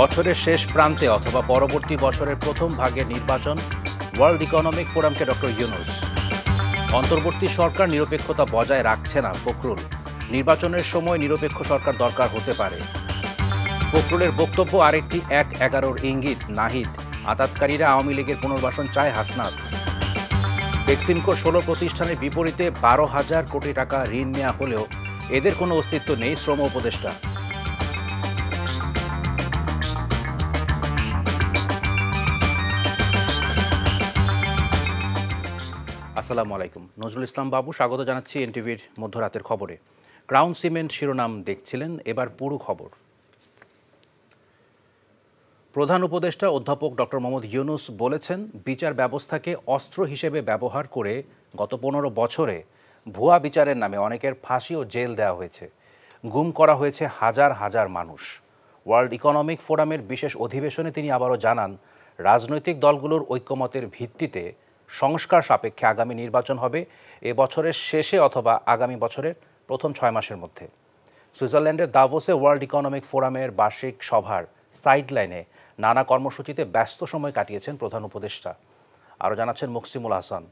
বছরের শেষ প্রান্তে অথবা পরবর্তী বছরের প্রথম ভাগে নির্বাচন, ওয়ার্ল্ড ইকোনমিক ফোরামকে ডক্টর ইউনূস। অন্তর্বর্তী সরকার নিরপেক্ষতা বজায় রাখছে না ফখরুল। নির্বাচনের সময় নিরপেক্ষ সরকার দরকার হতে পারে। ফখরুলের বক্তব্য আরেকটি ১-১১ ইঙ্গিত নাহিদ। আতাতকারীরা আওয়ামী লীগের পুনর্বাসন চায় হাসনাত। বেক্সিমকোর ১৬ প্রতিষ্ঠানের বিপরীতে ১২,০০০ কোটি টাকা ঋণ নেওয়া হলেও এদের কোনো অস্তিত্ব নেই, শ্রম উপদেষ্টা। আসসালামু আলাইকুম, নজরুল ইসলাম বাবু স্বাগত জানাচ্ছি এনটিভির মধ্যরাতের খবরে। ক্রাউন সিমেন্ট শিরোনাম দেখছিলেন, এবার পুরো খবর। প্রধান উপদেষ্টা অধ্যাপক ডক্টর মোহাম্মদ ইউনূস বলেছেন, বিচার ব্যবস্থাকে অস্ত্র হিসেবে ব্যবহার করে গত ১৫ বছরে ভুয়া বিচারের নামে অনেকের ফাঁসি ও জেল দেওয়া হয়েছে, গুম করা হয়েছে হাজার হাজার মানুষ। ওয়ার্ল্ড ইকোনমিক ফোরামের বিশেষ অধিবেশনে তিনি আবারও জানান, রাজনৈতিক দলগুলোর ঐক্যমতের ভিত্তিতে সংস্কার সাপেক্ষে আগামী নির্বাচন হবে এ বছরের শেষে অথবা আগামী বছরের প্রথম ৬ মাসের মধ্যে। সুইজারল্যান্ডের দাভোসে ওয়ার্ল্ড ইকোনমিক ফোরামের বার্ষিক সভার সাইডলাইনে নানা কর্মসূচিতে ব্যস্ত সময় কাটিয়েছেন প্রধান উপদেষ্টা। আরও জানাচ্ছেন মুকসিমুল হাসান।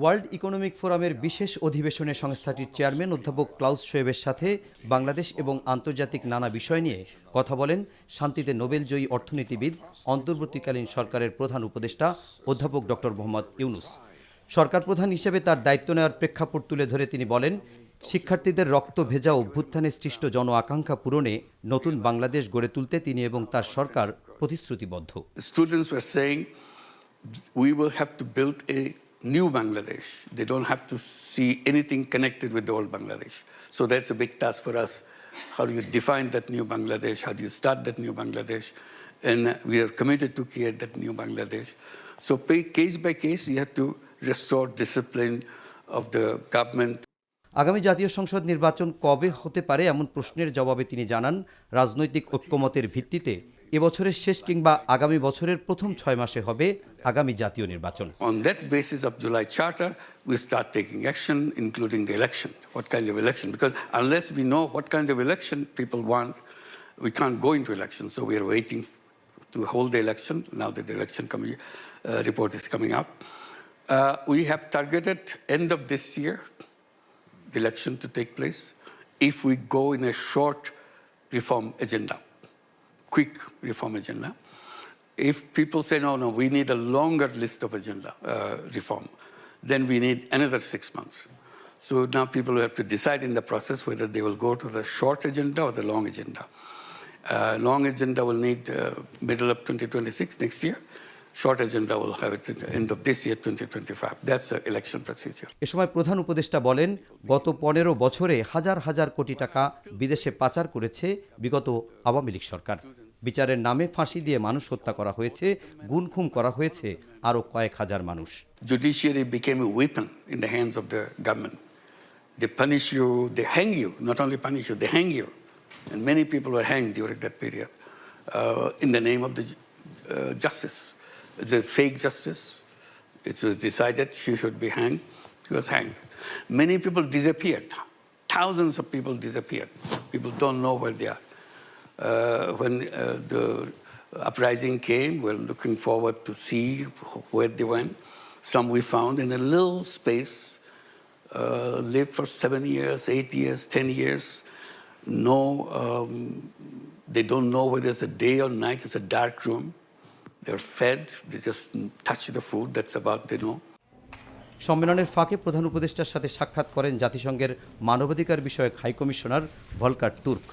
ওয়ার্ল্ড ইকোনমিক ফোরামের বিশেষ অধিবেশনে সংস্থাটির চেয়ারম্যান অধ্যাপক ক্লাউস শোয়েবের সাথে বাংলাদেশ এবং আন্তর্জাতিক নানা বিষয় নিয়ে কথা বলেন শান্তিতে নোবেলজয়ী অর্থনীতিবিদ, অন্তর্বর্তীকালীন সরকারের প্রধান উপদেষ্টা অধ্যাপক ডক্টর মোহাম্মদ ইউনূস। সরকার প্রধান হিসেবে তার দায়িত্ব নেওয়ার প্রেক্ষাপট তুলে ধরে তিনি বলেন, শিক্ষার্থীদের রক্ত ভেজা অভ্যুত্থানে সৃষ্ট জন আকাঙ্ক্ষা পূরণে নতুন বাংলাদেশ গড়ে তুলতে তিনি এবং তার সরকার প্রতিশ্রুতিবদ্ধ। We will have to build a new Bangladesh. They don't have to see anything connected with the old Bangladesh. So that's a big task for us. How do you define that new Bangladesh? How do you start that new Bangladesh? And we are committed to create that new Bangladesh. So case by case, you have to restore discipline of the government. আগামী জাতীয় সংসদ নির্বাচন কবে হতে পারে এমন প্রশ্নের জবাবে তিনি জানান, রাজনৈতিক ঐক্যমতের ভিত্তিতে এবছরের শেষ কিংবা আগামী বছরের প্রথম ৬ মাসে হবে আগামী জাতীয় নির্বাচন। On that basis of July Charter, we start taking action, including the election. What kind of election? Because unless we know what kind of election people want, we can't go into election. So we are waiting to hold the election. Now that the election report is coming up, we have targeted end of this year the election to take place. If we go in a short reform agenda, quick reform agenda. If people say, no, we need a longer list of agenda reform, then we need another 6 months. So now people have to decide in the process whether they will go to the short agenda or the long agenda. Long agenda will need middle of 2026, next year. Short agenda will have it at the end of this year, 2025. That's the election procedure. এ সময় প্রধান উপদেষ্টা বলেন, গত ১৫ বছরে হাজার হাজার কোটি টাকা বিদেশে পাচার করেছে বিগত আওয়ামী লীগ সরকার। বিচারের নামে ফাঁসি দিয়ে মানুষ হত্যা করা হয়েছে, গুম করা হয়েছে আরও কয়েক হাজার মানুষ। Judiciary became a weapon in the hands of the government. They punish you, they hang you, not only punish you, they hang you. And many people were hanged during that period in the name of the justice. It's a fake justice. It was decided she should be hanged. She was hanged. Many people disappeared. Thousands of people disappeared. People don't know where they are. When the uprising came, we're looking forward to see where they went. Some we found in a little space, lived for 7 years, 8 years, 10 years. No, they don't know whether it's a day or night. It's a dark room. They're fed. They just touch the food. That's about they know. সম্মেলনের ফাঁকে প্রধান উপদেষ্টার সাথে সাক্ষাৎ করেন জাতিসংঘের মানবাধিকার বিষয়ক হাইকমিশনার ভলকার তুর্ক।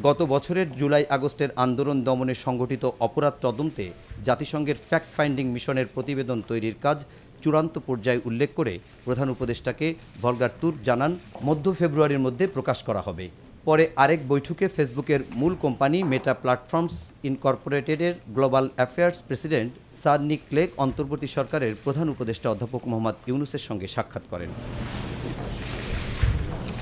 গত বছরের জুলাই আগস্টের আন্দোলন দমনে সংগঠিত অপরাধ তদন্তে জাতিসংঘের ফ্যাক্ট ফাইন্ডিং মিশনের প্রতিবেদন তৈরির কাজ চূড়ান্ত পর্যায়ে উল্লেখ করে প্রধান উপদেষ্টাকে ভলকার তুর্ক জানান, মধ্য ফেব্রুয়ারির মধ্যে প্রকাশ করা হবে। পরে আরেক বৈঠকে ফেসবুকের মূল কোম্পানি মেটা প্ল্যাটফর্মস ইনকর্পোরেটেডের global affairs president sir Nick Clegg অন্তর্বর্তী সরকারের প্রধান উপদেষ্টা অধ্যাপক মোহাম্মদ ইউনূসের সঙ্গে সাক্ষাৎ করেন।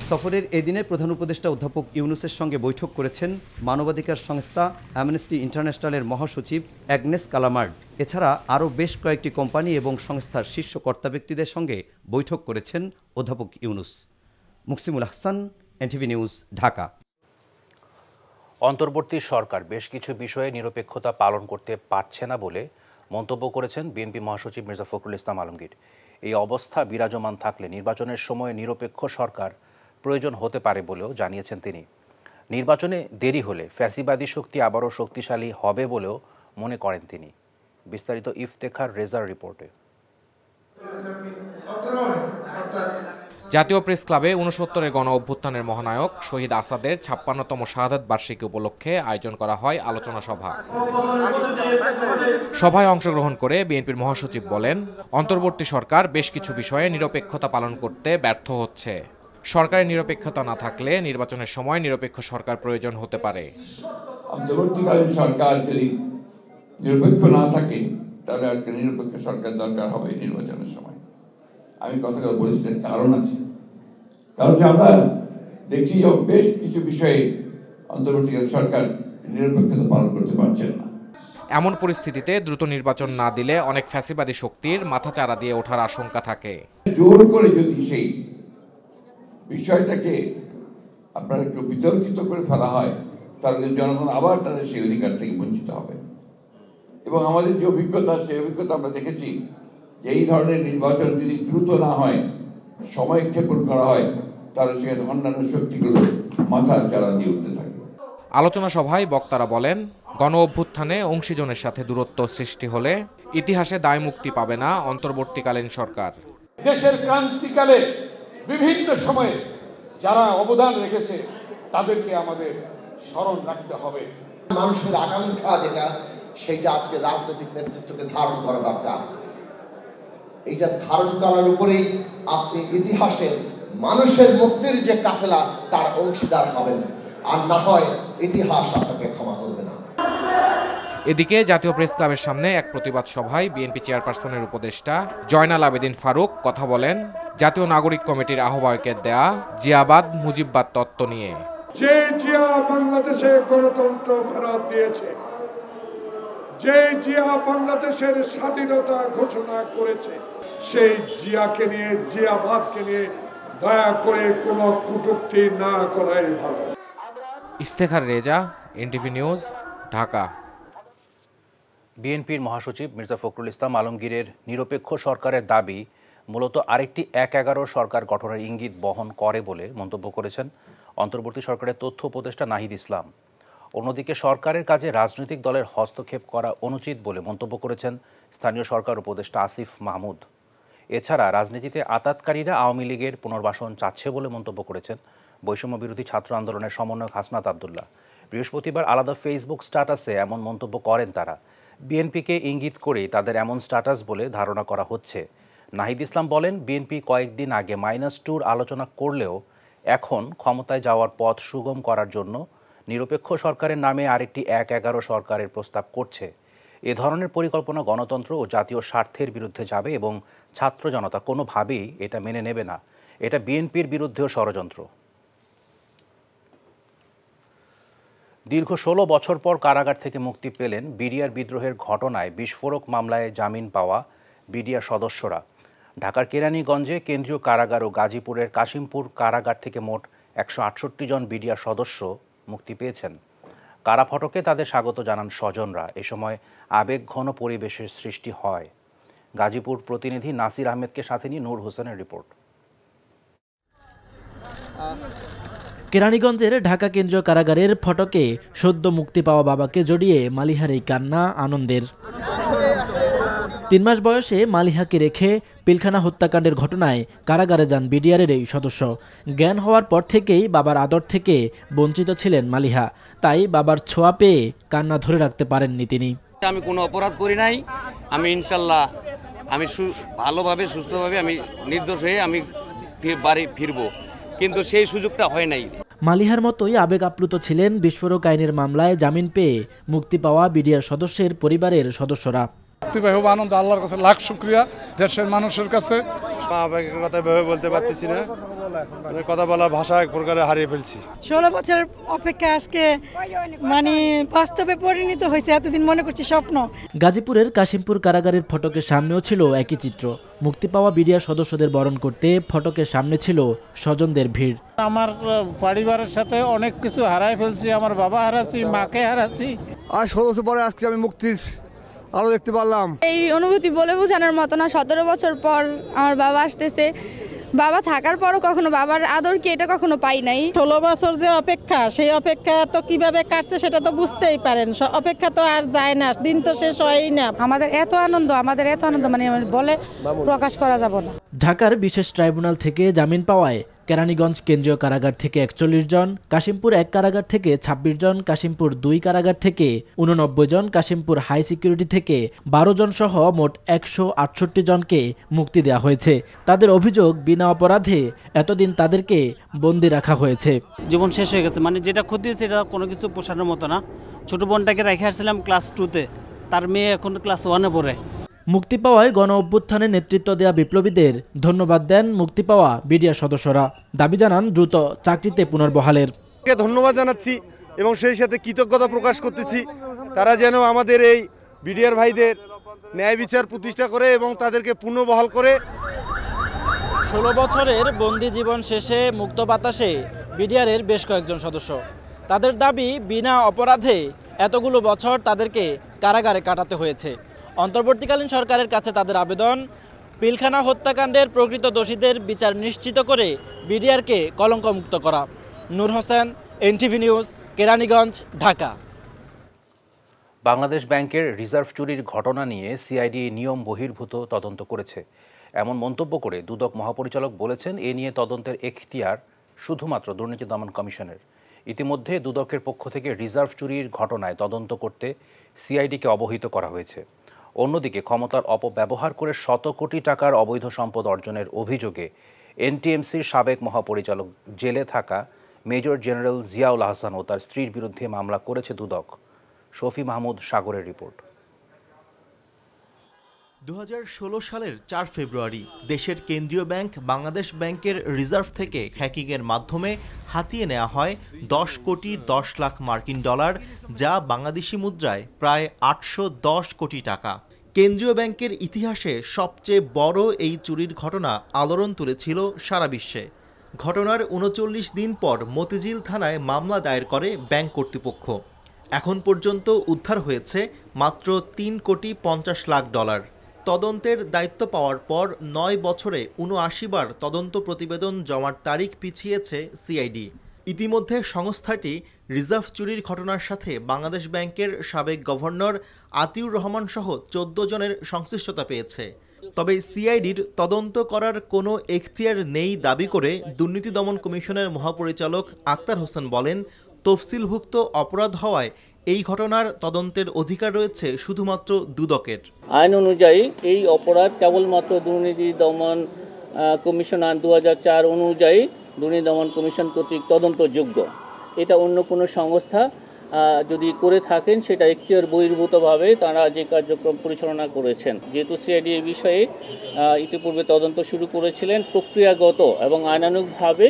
সফরের এদিনে প্রধান উপদেষ্টা অধ্যাপক ইউনূসের সঙ্গে বৈঠক করেছেন মানবাধিকার সংস্থা অ্যামনেস্টি ইন্টারন্যাশনালের মহাসচিব অ্যাগনেস কালামার্ড। এছাড়া আরও বেশ কয়েকটি কোম্পানি এবং সংস্থার শীর্ষ কর্তা ব্যক্তিদের সঙ্গে বৈঠক করেছেন অধ্যাপক ইউনূস। Muksimul Hasan, NTV news, Dhaka. অন্তর্বর্তী সরকার বেশ কিছু বিষয়ে নিরপেক্ষতা পালন করতে পারছে না বলে মন্তব্য করেছেন বিএনপি মহাসচিব মির্জা ফখরুল ইসলাম আলমগীর। এই অবস্থা বিরাজমান থাকলে নির্বাচনের সময় নিরপেক্ষ সরকার প্রয়োজন হতে পারে বলেও জানিয়েছেন তিনি। নির্বাচনে দেরি হলে ফ্যাসিবাদী শক্তি আবারও শক্তিশালী হবে বলেও মনে করেন তিনি। বিস্তারিত ইফতেখার রেজার রিপোর্টে। জাতীয় প্রেস ক্লাবে ৬৯-এর গণ অভ্যুত্থানের মহানায়ক শহীদ আসাদের ৫৬তম শাহাদাত বার্ষিকী উপলক্ষে আয়োজন করা হয় আলোচনা সভা। সভায় অংশগ্রহণ করে বিএনপির মহাসচিব বলেন, অন্তর্বর্তী সরকার বেশ কিছু বিষয়ে নিরপেক্ষতা পালন করতে ব্যর্থ হচ্ছে। সরকারের নিরপেক্ষতা না থাকলে নির্বাচনের সময় নিরপেক্ষ সরকার প্রয়োজন হতে পারে। অন্তর্বর্তীকালীন সরকার যদি নিরপেক্ষ না থাকে তাহলে একটা নিরপেক্ষ সরকার দরকার হবে নির্বাচনের সময়। আমি কথাটা বলেছি, কারণ আছে। কারণ আমরা দেখছি যে বেশ কিছু বিষয়ে অন্তর্বর্তীকালীন সরকার নিরপেক্ষতা পালন করতে পারছেন না। এমন পরিস্থিতিতে দ্রুত নির্বাচন না দিলে অনেক ফ্যাসিবাদী শক্তির মাথাচাড়া দিয়ে ওঠার আশঙ্কা থাকে। জোর করে যদি সেই বিষয়টাকে আপনার একটু বিতর্কিত করে ফেলা হয় তাহলে জনগণ আবার তাদের সেই অধিকার থেকে বঞ্চিত হবে। এবং আমাদের যে অভিজ্ঞতা, সেই অভিজ্ঞতা আমরা দেখেছি যে এই ধরনের নির্বাচন যদি দ্রুত না হয়, সময় ক্ষেপণ করা হয়, তাহলে সেখানে অন্যান্য শক্তিগুলো মাথা চাড়া দিয়ে উঠতে থাকে। আলোচনা সভায় বক্তারা বলেন, গণ অভ্যুত্থানে অংশীজনের সাথে দূরত্ব সৃষ্টি হলে ইতিহাসে দায় মুক্তি পাবে না অন্তর্বর্তীকালীন সরকার। দেশের ক্রান্তিকালে বিভিন্ন সময়ে যারা অবদান রেখেছে তাদেরকে আমাদের স্মরণ রাখতে হবে। মানুষের আকাঙ্ক্ষা যেটা, সেটা আজকে রাজনৈতিক নেতৃত্বকে ধারণ করা দরকার। এইটা ধারণ করার উপরেই আপনি ইতিহাসের মানুষের মুক্তির যে কাফেলা তার অংশীদার হবেন, আর না হয় ইতিহাস আপনাকে ক্ষমা করবে না। এদিকে জাতীয় প্রেস ক্লাবের সামনে এক প্রতিবাদ সভায় বিএনপি চেয়ারপারসনের উপদেষ্টা জয়নাল আবেদিন ফারুক কথা বলেন জাতীয় নাগরিক কমিটির আহ্বায়কের দেয়া জিয়াবাদ মুজিববাদ তত্ত্ব নিয়ে। যে জিয়া বাংলাদেশে গণতন্ত্র ফেরত দিয়েছে, যে জিয়া বাংলাদেশের স্বাধীনতা ঘোষণা করেছে, সেই জিয়াকে নিয়ে, জিয়াবাদকে নিয়ে দয়া করে কোনো কটূক্তি না করাই ভালো। Iftekhar Reza, NTV news, Dhaka. বিএনপির মহাসচিব মির্জা ফখরুল ইসলাম আলমগীরের নিরপেক্ষ সরকারের দাবি মূলত আরেকটি ১/১১ সরকার গঠনের ইঙ্গিত বহন করে বলে মন্তব্য করেছেন অন্তর্বর্তী সরকারের তথ্য উপদেষ্টা নাহিদ ইসলাম। অন্যদিকে সরকারের কাজে রাজনৈতিক দলের হস্তক্ষেপ করা অনুচিত বলে মন্তব্য করেছেন স্থানীয় সরকার উপদেষ্টা আসিফ মাহমুদ। এছাড়া রাজনীতিতে আতাতকারীরা আওয়ামী লীগের পুনর্বাসন চাচ্ছে বলে মন্তব্য করেছেন বৈষম্য বিরোধী ছাত্র আন্দোলনের সমন্বয়ক হাসনাত আবদুল্লাহ। বৃহস্পতিবার আলাদা ফেসবুক স্ট্যাটাসে এমন মন্তব্য করেন তারা। বিএনপিকে ইঙ্গিত করেই তাদের এমন স্ট্যাটাস বলে ধারণা করা হচ্ছে। নাহিদ ইসলাম বলেন, বিএনপি কয়েকদিন আগে -2 আলোচনা করলেও এখন ক্ষমতায় যাওয়ার পথ সুগম করার জন্য নিরপেক্ষ সরকারের নামে আরেকটি ১/১১ সরকারের প্রস্তাব করছে। এ ধরনের পরিকল্পনা গণতন্ত্র ও জাতীয় স্বার্থের বিরুদ্ধে যাবে এবং ছাত্র জনতা কোনোভাবেই এটা মেনে নেবে না। এটা বিএনপির বিরুদ্ধেও ষড়যন্ত্র। দীর্ঘ ১৬ বছর পর কারাগার থেকে মুক্তি পেলেন বিডিআর বিদ্রোহের ঘটনায় বিস্ফোরক মামলায় জামিন পাওয়া বিডিআর সদস্যরা। ঢাকার কেরানীগঞ্জে কেন্দ্রীয় কারাগার ও গাজীপুরের কাশিমপুর কারাগার থেকে মোট ১৬৮ জন বিডিআর সদস্য মুক্তি পেয়েছেন। কারা ফটকে তাদের স্বাগত জানান স্বজনরা। এ সময় আবেগঘন পরিবেশের সৃষ্টি হয়। গাজীপুর প্রতিনিধি নাসির আহমেদকে সাথে নিয়ে নূর হোসেনের রিপোর্ট। কেরানীগঞ্জের ঢাকা কেন্দ্রীয় কারাগারের ফটকে সদ্য মুক্তি পাওয়া বাবাকে জড়িয়ে মালিহার এই কান্না আনন্দের। ৩ মাস বয়সে মালিহাকে রেখে পিলখানা হত্যাকাণ্ডের ঘটনায় কারাগারে যান বিডিআরের এই সদস্য। জ্ঞান হওয়ার পর থেকেই বাবার আদর থেকে বঞ্চিত ছিলেন মালিহা, তাই বাবার ছোঁয়া পেয়ে কান্না ধরে রাখতে পারেননি তিনি। আমি কোনো অপরাধ করি নাই, আমি ইনশাল্লাহ আমি ভালোভাবে সুস্থভাবে আমি নির্দোষ হয়ে আমি বাড়ি ফিরবো, কিন্তু সেই সুযোগটা হয় নাই। মালিহার মতোই আবেগ আপ্লুত ছিলেন বিস্ফোরক আইনের মামলায় জামিন পেয়ে মুক্তি পাওয়া বিডিআর সদস্যের পরিবারের সদস্যরা। খুব আনন্দ, আল্লাহর কাছে লাখ শুকরিয়া, দেশের মানুষের কাছে। কথা ভেবে বলতে পারতেছি না, কথা বলার ভাষা এক প্রকারে হারিয়ে ফেলছি। 16 বছর অপেক্ষা আজকে মানে বাস্তবে পরিণত হয়েছে, এতদিন মনে করছি স্বপ্ন। গাজীপুরের কাশিমপুর কারাগারের ফটকের সামনেও ছিল একই চিত্র। মুক্তি পাওয়া বিডিআর সদস্যদের বরণ করতে ফটকের সামনে ছিল স্বজনদের ভিড়। আমার পরিবারের সাথে অনেক কিছু হারাই ফেলছি, আমার বাবা হারাচ্ছি, মাকে হারাচ্ছি। আজ 16 বছর পরে আজকে আমি মুক্তির আলো দেখতে পারলাম। এই অনুভূতি বলে বোঝানোর মতো না। 17 বছর পর আমার বাবা আসতেছে। বাবা থাকার পরও কখনো বাবার আদর কি এটা কখনো পাই নাই। 16 বছর যে অপেক্ষা, সেই অপেক্ষা তো কিভাবে কাটছে সেটা তো বুঝতেই পারেন। অপেক্ষা তো আর যায় না, দিন তো শেষ হয়ই না। আমাদের এত আনন্দ মানে বলে প্রকাশ করা যাব না। ঢাকার বিশেষ ট্রাইব্যুনাল থেকে জামিন পাওয়ায় কেরানীগঞ্জ কেন্দ্রীয় কারাগার থেকে 41 জন, কাশিমপুর 1 কারাগার থেকে 26 জন, কাশিমপুর 2 কারাগার থেকে 89 জন, কাশিমপুর হাই সিকিউরিটি থেকে 12 জন সহ মোট 168 জনকে মুক্তি দেওয়া হয়েছে। তাদের অভিযোগ, বিনা অপরাধে এতদিন তাদেরকে বন্দি রাখা হয়েছে। জীবন শেষ হয়ে গেছে, মানে যেটা ক্ষতি হয়েছে এটা কোনো কিছু পোষানোর মতো না। ছোট বোনটাকে রেখে আসছিলাম ক্লাস 2-তে, তার মেয়ে এখন ক্লাস 1-এ পড়ে। মুক্তি পাওয়ায় গণ অভ্যুত্থানে নেতৃত্ব দেওয়া বিপ্লবীদের ধন্যবাদ দেন মুক্তি পাওয়া বিডিআর সদস্যরা। দাবি জানান দ্রুত চাকরিতে পুনর্বহালের। ধন্যবাদ জানাচ্ছি এবং সেই সাথে কৃতজ্ঞতা প্রকাশ করতেছি, তারা যেন আমাদের এই বিডিআর ভাইদের ন্যায় বিচার প্রতিষ্ঠা করে এবং তাদেরকে পুনর্বহাল করে। 16 বছরের বন্দি জীবন শেষে মুক্ত বাতাসে বিডিআরের বেশ কয়েকজন সদস্য। তাদের দাবি, বিনা অপরাধে এতগুলো বছর তাদেরকে কারাগারে কাটাতে হয়েছে। অন্তর্বর্তীকালীন সরকারের কাছে তাদের আবেদন, পিলখানা হত্যাকাণ্ডের প্রকৃত দোষীদের বিচার নিশ্চিত করে বিডিআরকে কলঙ্কমুক্ত করা। নূর হোসেন, এনটিভি নিউজ, কেরানীগঞ্জ, ঢাকা। বাংলাদেশ ব্যাংকের রিজার্ভ চুরির ঘটনা নিয়ে সিআইডি নিয়ম বহির্ভূত তদন্ত করেছে, এমন মন্তব্য করে দুদক মহাপরিচালক বলেছেন এ নিয়ে তদন্তের এখতিয়ার শুধুমাত্র দুর্নীতি দমন কমিশনের। ইতিমধ্যে দুদকের পক্ষ থেকে রিজার্ভ চুরির ঘটনায় তদন্ত করতে সিআইডিকে অবহিত করা হয়েছে। অন্যদিকে ক্ষমতার অপব্যবহার করে শত কোটি টাকার অবৈধ সম্পদ অর্জনের অভিযোগে এনটিএমসির সাবেক মহাপরিচালক জেলে থাকা মেজর জেনারেল জিয়াউল আহসান ও তার স্ত্রীর বিরুদ্ধে মামলা করেছে দুদক। শফি মাহমুদ সাগরের রিপোর্ট। 2016 সালের 4 ফেব্রুয়ারি দেশের কেন্দ্রীয় ব্যাংক বাংলাদেশ ব্যাংকের রিজার্ভ থেকে হ্যাকিংয়ের মাধ্যমে হাতিয়ে নেওয়া হয় 10 কোটি 10 লাখ মার্কিন ডলার, যা বাংলাদেশি মুদ্রায় প্রায় 810 কোটি টাকা। কেন্দ্রীয় ব্যাংকের ইতিহাসে সবচেয়ে বড় এই চুরির ঘটনা আলোড়ন তুলেছিল সারা বিশ্বে। ঘটনার 39 দিন পর মতিঝিল থানায় মামলা দায়ের করে ব্যাংক কর্তৃপক্ষ। এখন পর্যন্ত উদ্ধার হয়েছে মাত্র 3 কোটি 50 লাখ ডলার। তদন্তের দায়িত্ব পাওয়ার পর 9 বছরে 79 বার তদন্ত প্রতিবেদন জমার তারিখ পিছিয়েছে সিআইডি। ইতিমধ্যে সংস্থাটি রিজার্ভ চুরির ঘটনার সাথে বাংলাদেশ ব্যাংকের সাবেক গভর্নর আতিউর রহমান সহ 14 জনের সংশ্লিষ্টতা পেয়েছে। তবে সিআইডির তদন্ত করার কোনো এখতিয়ার নেই দাবি করে দুর্নীতি দমন কমিশনের মহাপরিচালক আক্তার হোসেন বলেন, তফসিলভুক্ত অপরাধ হওয়ায় এই ঘটনার তদন্তের অধিকার রয়েছে শুধুমাত্র দুদকের। আইন অনুযায়ী এই অপরাধ কেবলমাত্র দুর্নীতি দমন কমিশন আইন 2004 অনুযায়ী দুর্নীতি দমন কমিশন কর্তৃক তদন্তযোগ্য। এটা অন্য কোনো সংস্থা যদি করে থাকেন সেটা এখতিয়ার বহির্ভূতভাবে তারা যে কার্যক্রম পরিচালনা করেছেন। যেহেতু সিআইডি এই বিষয়ে ইতিপূর্বে তদন্ত শুরু করেছিলেন, প্রক্রিয়াগত এবং আইনানুগভাবে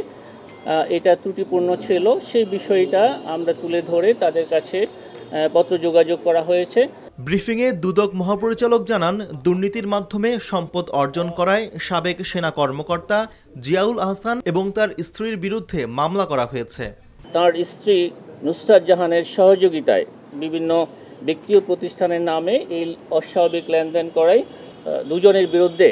এটা ত্রুটিপূর্ণ ছিল, সেই বিষয়টা আমরা তুলে ধরে তাদের কাছে পত্র যোগাযোগ করা হয়েছে। ব্রিফিংয়ে দুদক মহাপরিচালক জানান, দুর্নীতির মাধ্যমে সম্পদ অর্জন করায় সাবেক সেনা কর্মকর্তা জিয়াউল আহসান এবং তার স্ত্রীর বিরুদ্ধে মামলা করা হয়েছে। তার স্ত্রী নুসরাত জাহানের সহযোগিতায় বিভিন্ন ব্যক্তি ও প্রতিষ্ঠানের নামে এই অস্বাভাবিক লেনদেন করায় দুজনের বিরুদ্ধে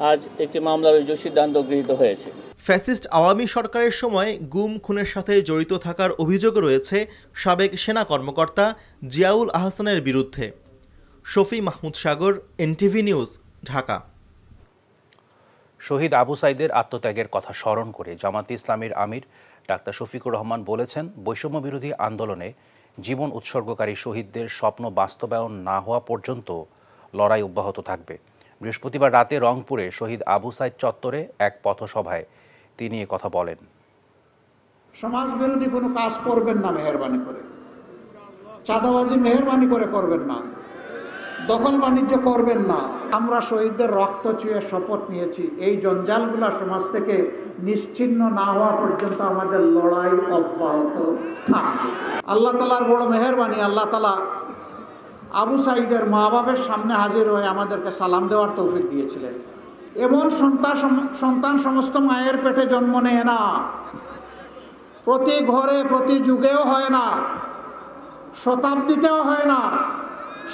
আজ একটি মামলার সিদ্ধান্ত গৃহীত হয়েছে। ফ্যাসিস্ট আওয়ামী সরকারের সময় গুম খুনের সাথে জড়িত থাকার অভিযোগ রয়েছে সাবেক সেনা কর্মকর্তা জিয়াউল আহসানের বিরুদ্ধে। শফি মাহমুদ সাগর, এনটিভি নিউজ, ঢাকা। শহীদ আবু সাইদের আত্মত্যাগের কথা স্মরণ করে জামাতে ইসলামীর আমির ডাক্তার শফিকুর রহমান বলেছেন, বৈষম্য বিরোধী আন্দোলনে জীবন উৎসর্গকারী শহীদদের স্বপ্ন বাস্তবায়ন না হওয়া পর্যন্ত লড়াই অব্যাহত থাকবে। বৃহস্পতিবার রাতে রংপুরে শহীদ আবু সাইদ চত্বরে এক পথসভায় তিনি কথা বলেন। সমাজ বিরোধী কোনো কাজ করবেন না, মেহেরবানি করে চাঁদাবাজি মেহেরবানি করে করবেন না। দখল বাণিজ্য করবেন না। আমরা শহীদদের রক্ত চুয়ে শপথ নিয়েছি, এই জঞ্জালগুলা সমাজ থেকে নিশ্চিহ্ন না হওয়া পর্যন্ত আমাদের লড়াই অব্যাহত থাকবে। আল্লাহ তাআলার বড় মেহেরবানি, আল্লাহ তাআলা আবু সাঈদের মা বাবার সামনে হাজির হয়ে আমাদেরকে সালাম দেওয়ার তৌফিক দিয়েছিলেন। এমন সন্তান সমস্ত মায়ের পেটে জন্ম নেয় না, প্রতি ঘরে প্রতি যুগেও হয় না, শতাব্দীতেও হয় না,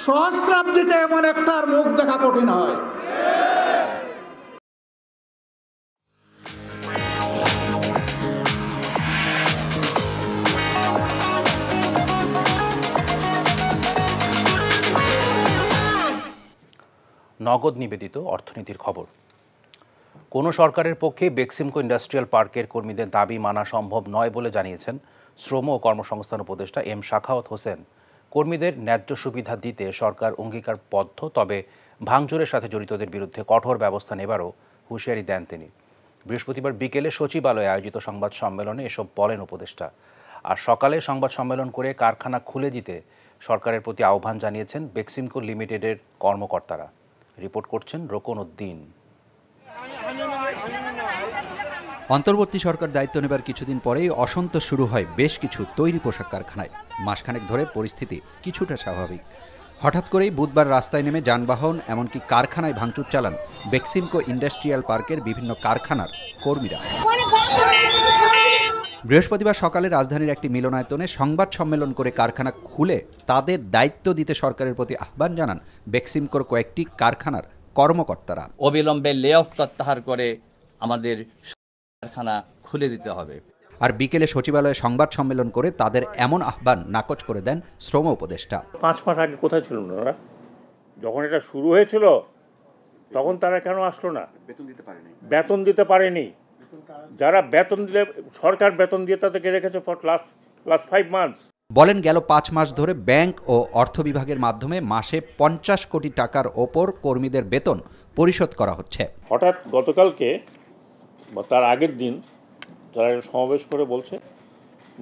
সহস্রাব্দীতে এমন একটার মুখ দেখা কঠিন হয়। নগদ নিবেদিত অর্থনীতির খবর। কোনো সরকারের পক্ষে বেক্সিমকো ইন্ডাস্ট্রিয়াল পার্কের কর্মীদের দাবি মানা সম্ভব নয় বলে জানিয়েছেন শ্রম ও কর্মসংস্থান উপদেষ্টা এম শাখাওয়াত হোসেন। কর্মীদের ন্যায্য সুবিধা দিতে সরকার অঙ্গীকারবদ্ধ, তবে ভাঙচুরের সাথে জড়িতদের বিরুদ্ধে কঠোর ব্যবস্থা নেবারও হুঁশিয়ারি দেন তিনি। বৃহস্পতিবার বিকেলে সচিবালয়ে আয়োজিত সংবাদ সম্মেলনে এসব বলেন উপদেষ্টা। আর সকালে সংবাদ সম্মেলন করে কারখানা খুলে দিতে সরকারের প্রতি আহ্বান জানিয়েছেন বেক্সিমকো লিমিটেডের কর্মকর্তারা। রিপোর্ট করছেন রোকন উদ্দিন। অন্তর্বর্তী সরকার দায়িত্ব নেবার কিছুদিন পরেই অসন্তোষ শুরু হয় বেশ কিছু তৈরি পোশাক কারখানায়। মাসখানেক ধরে পরিস্থিতি কিছুটা স্বাভাবিক। হঠাৎ করেই বুধবার রাস্তায় নেমে যানবাহন এমনকি কারখানায় ভাঙচুর চালান বেক্সিমকো ইন্ডাস্ট্রিয়াল পার্কের বিভিন্ন কারখানার কর্মীরা। বৃহস্পতিবার সকালে রাজধানীর একটি মিলনায়তনে সংবাদ সম্মেলন করে কারখানা খুলে তাদের দায়িত্ব দিতে সরকারের প্রতি আহ্বান জানান বেক্সিমকোর কয়েকটি কারখানার কর্মকর্তারা। অবিলম্বে লে অফ প্রত্যাহার করে আমাদের কারখানা খুলে দিতে হবে। আর বিকেলে সচিবালয়ে সংবাদ সম্মেলন করে তাদের এমন আহ্বান নাকচ করে দেন শ্রম উপদেষ্টা। 5 মাস আগে কোথায় ছিল ওরা? যখন এটা শুরু হয়েছিল তখন তারা কেন আসলো না? বেতন দিতে পারেনি। যারা বেতন দিলে সরকার বেতন দিয়ে তাদেরকে রেখেছে ফর লাস্ট 5 মান্থস। বলেন গেল 5 মাস ধরে ব্যাংক ও অর্থ বিভাগের মাধ্যমে মাসে 50 কোটি টাকার ওপর কর্মীদের বেতন পরিশোধ করা হচ্ছে। হঠাৎ গতকালকে বা তার আগের দিন তারা সমাবেশ করে বলছে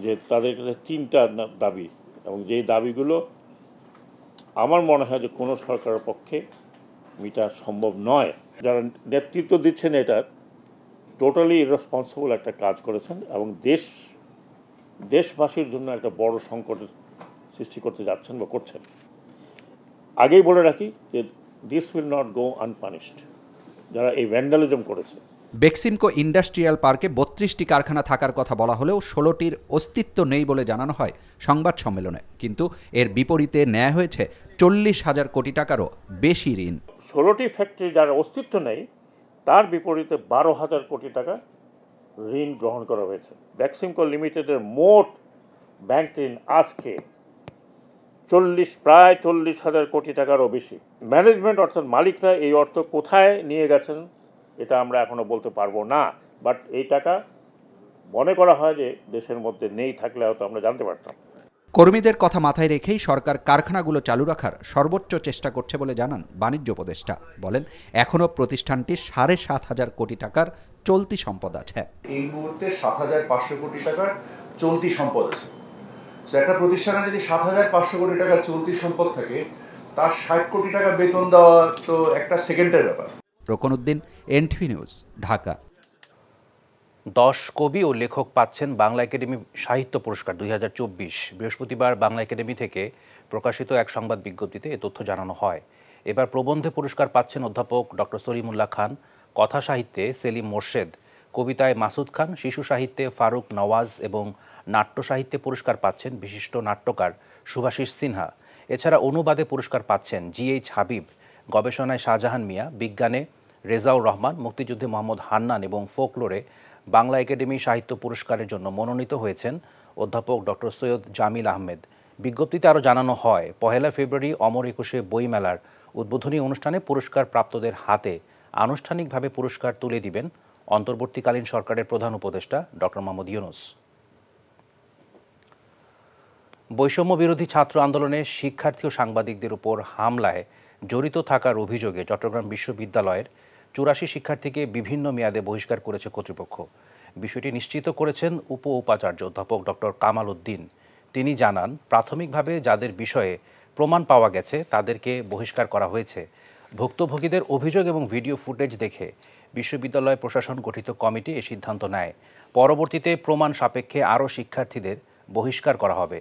যে তাদের কাছে 3টা দাবি, এবং যেই দাবিগুলো আমার মনে হয় যে কোনো সরকারের পক্ষে মিটা সম্ভব নয়। যারা নেতৃত্ব দিচ্ছেন এটার টোটালি ইররেসপন্সিবল একটা কাজ করেছেন এবং দেশবাসীর জন্য একটা বড় সংকটের সৃষ্টি করতে যাচ্ছেন বা করছেন। আগেই বলে রাখি যে দিস উইল নট গো আনপানিশড যারা এই ভ্যান্ডালিজম করেছে। বেক্সিমকো ইন্ডাস্ট্রিয়াল পার্কে 32টি কারখানা থাকার কথা বলা হলেও 16টির অস্তিত্ব নেই বলে জানানো হয় সংবাদ সম্মেলনে। কিন্তু এর বিপরীতে নেওয়া হয়েছে 40,000 কোটি টাকারও বেশি ঋণ। 16টি ফ্যাক্টরি যার অস্তিত্ব নেই তার বিপরীতে 12,000 কোটি টাকা ঋণ গ্রহণ করা হয়েছে। বেক্সিমকো লিমিটেডের মোট ব্যাংক ঋণ আজকে প্রায় 40,000 কোটি টাকারও বেশি। ম্যানেজমেন্ট অর্থাৎ মালিকরা এই অর্থ কোথায় নিয়ে গেছেন এটা আমরা এখনো বলতে পারবো না, বাট এই টাকা মনে করা হয় যে দেশের মধ্যে নেই, থাকলে হয়তো আমরা জানতে পারতাম। কর্মীদের কথা মাথায় রেখেই সরকার কারখানাগুলো চালু রাখার সর্বোচ্চ চেষ্টা করছে বলে জানান বাণিজ্য উপদেষ্টা। বলেন এখনও প্রতিষ্ঠানটির 7,500 কোটি টাকার চলতি সম্পদ আছে। এই মুহূর্তে 7,500 কোটি টাকার চলতি সম্পদ আছে। একটা প্রতিষ্ঠানে যদি 7,500 কোটি টাকার চলতি সম্পদ থাকে, তার 60 কোটি টাকা বেতন দেওয়া তো একটা সেকেন্ডের ব্যাপার। রোকন উদ্দিন, এনটিভি নিউজ, ঢাকা। 10 কবি ও লেখক পাচ্ছেন বাংলা একাডেমি সাহিত্য পুরস্কার 2024। বৃহস্পতিবার বাংলা একাডেমি থেকে প্রকাশিত এক সংবাদ বিজ্ঞপ্তিতে এ তথ্য জানানো হয়। এবার প্রবন্ধে পুরস্কার পাচ্ছেন অধ্যাপক ডক্টর সলিমুল্লাহ খান, কথা সাহিত্যে সেলিম মোর্শেদ, কবিতায় মাসুদ খান, শিশু সাহিত্যে ফারুক নওয়াজ এবং নাট্য সাহিত্যে পুরস্কার পাচ্ছেন বিশিষ্ট নাট্যকার সুভাষিস সিনহা। এছাড়া অনুবাদে পুরস্কার পাচ্ছেন GH হাবিব, গবেষণায় শাহজাহান মিয়া, বিজ্ঞানে রেজাউর রহমান, মুক্তিযুদ্ধে মোহাম্মদ হান্নান এবং ফোকলোরে বাংলা একাডেমি সাহিত্য পুরস্কারের জন্য মনোনীত হয়েছেন অধ্যাপক ডক্টর সৈয়দ জামিল আহমেদ। বিজ্ঞপ্তিতে আরও জানানো হয়, 1 ফেব্রুয়ারি অমর একুশে বইমেলার উদ্বোধনী অনুষ্ঠানে পুরস্কার প্রাপ্তদের হাতে আনুষ্ঠানিকভাবে পুরস্কার তুলে দিবেন অন্তর্বর্তীকালীন সরকারের প্রধান উপদেষ্টা ডক্টর মোহাম্মদ ইউনূস। বৈষম্য বিরোধী ছাত্র আন্দোলনে শিক্ষার্থী ও সাংবাদিকদের উপর হামলায় জড়িত থাকার অভিযোগে চট্টগ্রাম বিশ্ববিদ্যালয়ের 84 শিক্ষার্থীকে বিভিন্ন মেয়াদে বহিষ্কার করেছে কর্তৃপক্ষ। বিষয়টি নিশ্চিত করেছেন উপাচার্য অধ্যাপক ডক্টর কামাল উদ্দিন। তিনি জানান, প্রাথমিকভাবে যাদের বিষয়ে প্রমাণ পাওয়া গেছে তাদেরকে বহিষ্কার করা হয়েছে। ভুক্তভোগীদের অভিযোগ এবং ভিডিও ফুটেজ দেখে বিশ্ববিদ্যালয় প্রশাসন গঠিত কমিটি এ সিদ্ধান্ত নেয়। পরবর্তীতে প্রমাণ সাপেক্ষে আরও শিক্ষার্থীদের বহিষ্কার করা হবে।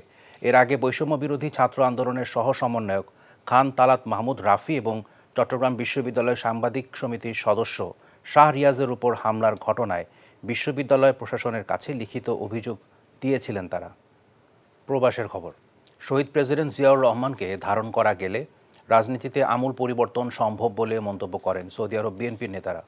এর আগে বৈষম্য বিরোধী ছাত্র আন্দোলনের সহ সমন্বয়ক খান তালাত মাহমুদ রাফি এবং চট্টগ্রাম বিশ্ববিদ্যালয় সাংবাদিক সমিতির সদস্য শাহ রিয়াজের উপর হামলার ঘটনায় বিশ্ববিদ্যালয় প্রশাসনের কাছে লিখিত অভিযোগ দিয়েছিলেন তারা। প্রবাসের খবর। শহীদ প্রেসিডেন্ট জিয়াউর রহমানকে ধারণ করা গেলে রাজনীতিতে আমূল পরিবর্তন সম্ভব বলে মন্তব্য করেন সৌদি আরব বিএনপির নেতারা।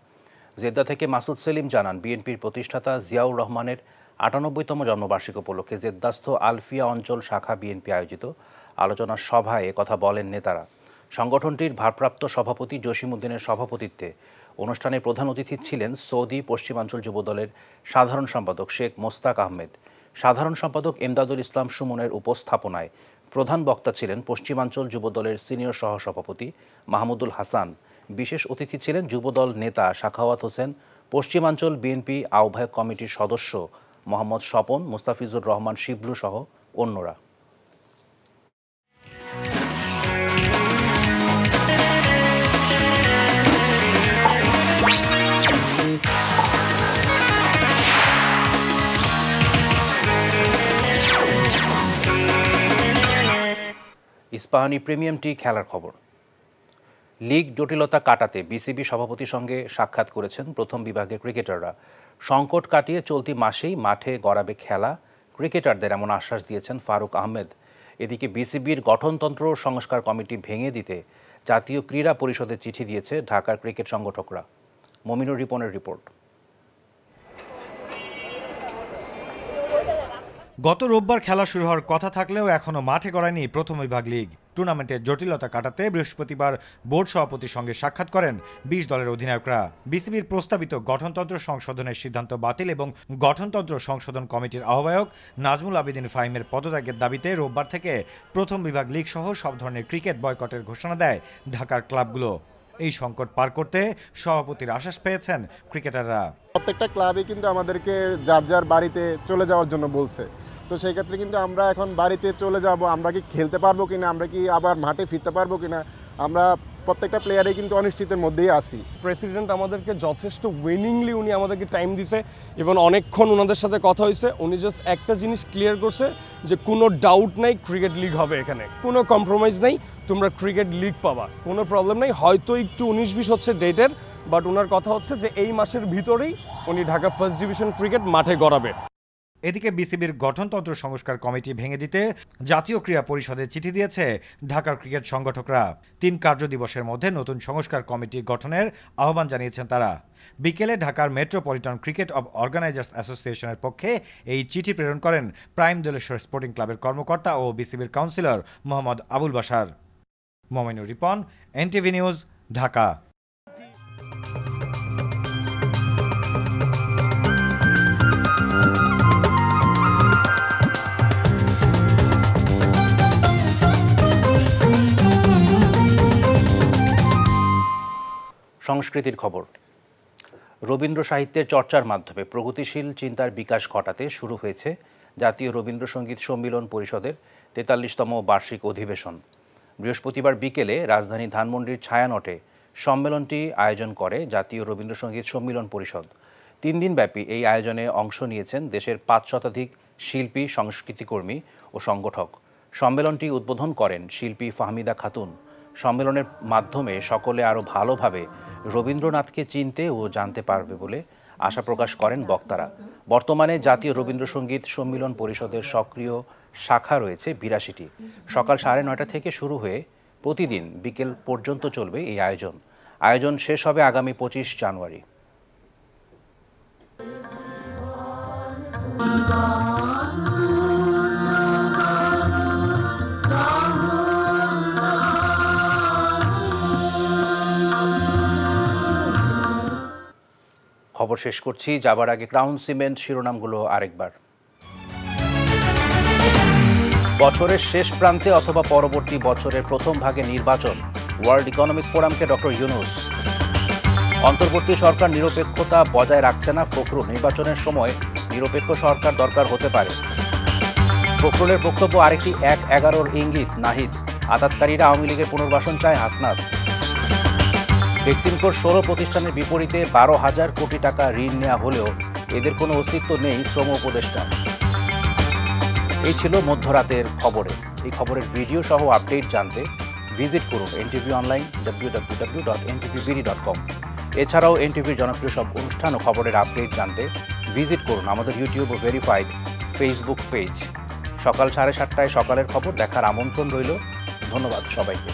জেদ্দা থেকে মাসুদ সেলিম জানান, বিএনপির প্রতিষ্ঠাতা জিয়াউর রহমানের ৯৮তম জন্মবার্ষিকী উপলক্ষে জেদ্দাস্থ আলফিয়া অঞ্চল শাখা বিএনপি আয়োজিত আলোচনা সভায় কথা বলেন নেতারা। সংগঠনটির ভারপ্রাপ্ত সভাপতি জসিমউদ্দিনের সভাপতিত্বে অনুষ্ঠানে প্রধান অতিথি ছিলেন সৌদি পশ্চিমাঞ্চল যুবদলের সাধারণ সম্পাদক শেখ মোস্তাক আহমেদ। সাধারণ সম্পাদক এমদাদুল ইসলাম সুমনের উপস্থাপনায় প্রধান বক্তা ছিলেন পশ্চিমাঞ্চল যুবদলের সিনিয়র সহসভাপতি মাহমুদুল হাসান। বিশেষ অতিথি ছিলেন যুবদল নেতা সাখাওয়াত হোসেন, পশ্চিমাঞ্চল বিএনপি আহ্বায়ক কমিটির সদস্য মোহাম্মদ স্বপন, মুস্তাফিজুর রহমান শিবলু সহ অন্যরা। ইস্পাহানি প্রিমিয়াম টি খেলার খবর। লিগ জটিলতা কাটাতে বিসিবি সভাপতির সঙ্গে সাক্ষাৎ করেছেন প্রথম বিভাগের ক্রিকেটাররা। সংকট কাটিয়ে চলতি মাসেই মাঠে গড়াবে খেলা, ক্রিকেটারদের এমন আশ্বাস দিয়েছেন ফারুক আহমেদ। এদিকে বিসিবির গঠনতন্ত্র সংস্কার কমিটি ভেঙে দিতে জাতীয় ক্রীড়া পরিষদের চিঠি দিয়েছে ঢাকার ক্রিকেট সংগঠকরা। মমিনুর রিপনের রিপোর্ট। গত রোববার খেলা শুরু হওয়ার কথা থাকলেও এখনও মাঠে গড়ায়নি প্রথম বিভাগ লিগ। টুর্নামেন্টের জটিলতা কাটাতে বৃহস্পতিবার বোর্ড সভাপতির সঙ্গে সাক্ষাৎ করেন ২০ দলের অধিনায়করা। বিসিবির প্রস্তাবিত গঠনতন্ত্র সংশোধনের সিদ্ধান্ত বাতিল এবং গঠনতন্ত্র সংশোধন কমিটির আহ্বায়ক নাজমুল আবেদিন ফাহিমের পদত্যাগের দাবিতে রোববার থেকে প্রথম বিভাগ লিগ সহ সব ধরনের ক্রিকেট বয়কটের ঘোষণা দেয় ঢাকার ক্লাবগুলো। এই সংকট পার করতে সভাপতির আশ্বাস পেয়েছেন ক্রিকেটাররা। প্রত্যেকটা ক্লাবই কিন্তু আমাদেরকে যার যার বাড়িতে চলে যাওয়ার জন্য বলছে, তো সেই ক্ষেত্রে কিন্তু আমরা এখন বাড়িতে চলে যাব, আমরা কি খেলতে পারবো কিনা, আমরা কি আবার মাঠে ফিরতে পারবো কিনা, আমরা প্রত্যেকটা প্লেয়ারে কিন্তু অনিশ্চিতের মধ্যেই আছি। প্রেসিডেন্ট আমাদেরকে যথেষ্ট উইনিংলি উনি আমাদেরকে টাইম দিছে এবং অনেকক্ষণ ওনাদের সাথে কথা হয়েছে। উনি জাস্ট একটা জিনিস ক্লিয়ার করছে যে কোনো ডাউট নাই ক্রিকেট লিগ হবে, এখানে কোনো কম্প্রোমাইজ নাই, তোমরা ক্রিকেট লিগ পাবা, কোনো প্রবলেম নাই। হয়তো একটু ১৯-২০ হচ্ছে ডেটের, বাট ওনার কথা হচ্ছে যে এই মাসের ভিতরেই উনি ঢাকা ফার্স্ট ডিভিশন ক্রিকেট মাঠে গড়াবে। এদিকে বিসিবির গঠনতন্ত্র সংস্কার কমিটি ভেঙে দিতে জাতীয় ক্রীড়া পরিষদে চিঠি দিয়েছে ঢাকার ক্রিকেট সংগঠকরা। ৩ কার্যদিবসের মধ্যে নতুন সংস্কার কমিটি গঠনের আহ্বান জানিয়েছেন তারা। বিকেলে ঢাকার মেট্রোপলিটন ক্রিকেট অব অর্গানাইজার্স অ্যাসোসিয়েশনের পক্ষে এই চিঠি প্রেরণ করেন প্রাইম দোলেশ্বর স্পোর্টিং ক্লাবের কর্মকর্তা ও বিসিবির councillor Mohammad Abul Bashar. Mominur Ripon, NTV news, Dhaka. সংস্কৃতির খবর। রবীন্দ্র সাহিত্যের চর্চার মাধ্যমে প্রগতিশীল চিন্তার বিকাশ ঘটাতে শুরু হয়েছে জাতীয় রবীন্দ্রসঙ্গীত সম্মিলন পরিষদের ৪৩তম বার্ষিক অধিবেশন। বৃহস্পতিবার বিকেলে রাজধানী ধানমন্ডির ছায়ানটে সম্মেলনটি আয়োজন করে জাতীয় রবীন্দ্রসঙ্গীত সম্মিলন পরিষদ। ৩ দিনব্যাপী এই আয়োজনে অংশ নিয়েছেন দেশের ৫ শতাধিক শিল্পী, সংস্কৃতিকর্মী ও সংগঠক। সম্মেলনটি উদ্বোধন করেন শিল্পী ফাহমিদা খাতুন। সম্মেলনের মাধ্যমে সকলে আরও ভালোভাবে রবীন্দ্রনাথকে চিনতে ও জানতে পারবে বলে আশা প্রকাশ করেন বক্তারা। বর্তমানে জাতীয় রবীন্দ্রসঙ্গীত সম্মিলন পরিষদের সক্রিয় শাখা রয়েছে ৮২টি। সকাল ৯:৩০ থেকে শুরু হয়ে প্রতিদিন বিকেল পর্যন্ত চলবে এই আয়োজন। আয়োজন শেষ হবে আগামী ২৫ জানুয়ারি। খবর শেষ করছি, যাবার আগে ক্রাউন সিমেন্ট শিরোনামগুলো আরেকবার। বছরের শেষ প্রান্তে অথবা পরবর্তী বছরের প্রথম ভাগে নির্বাচন, ওয়ার্ল্ড ইকোনমিক ফোরামকে ডক্টর ইউনূস। অন্তর্বর্তী সরকার নিরপেক্ষতা বজায় রাখছে না ফখরুল, নির্বাচনের সময় নিরপেক্ষ সরকার দরকার হতে পারে। ফখরুলের বক্তব্য আরেকটি ১-১১-র ইঙ্গিত, নাহিদ। আতাতকারীরা আওয়ামী লীগের পুনর্বাসন চায় হাসনাত। বেক্সিমকোর 16 প্রতিষ্ঠানের বিপরীতে 12,000 কোটি টাকা ঋণ নেওয়া হলেও এদের কোনো অস্তিত্ব নেই শ্রম উপদেষ্টা। এই ছিল মধ্যরাতের খবরে। এই খবরের ভিডিও সহ আপডেট জানতে ভিজিট করুন এনটিভি অনলাইন www.ntvbd.com। এছাড়াও এনটিভির জনপ্রিয় সব অনুষ্ঠান ও খবরের আপডেট জানতে ভিজিট করুন আমাদের ইউটিউব ও ভেরিফাইড ফেসবুক পেজ। সকাল 7:30টায় সকালের খবর দেখার আমন্ত্রণ রইল। ধন্যবাদ সবাইকে।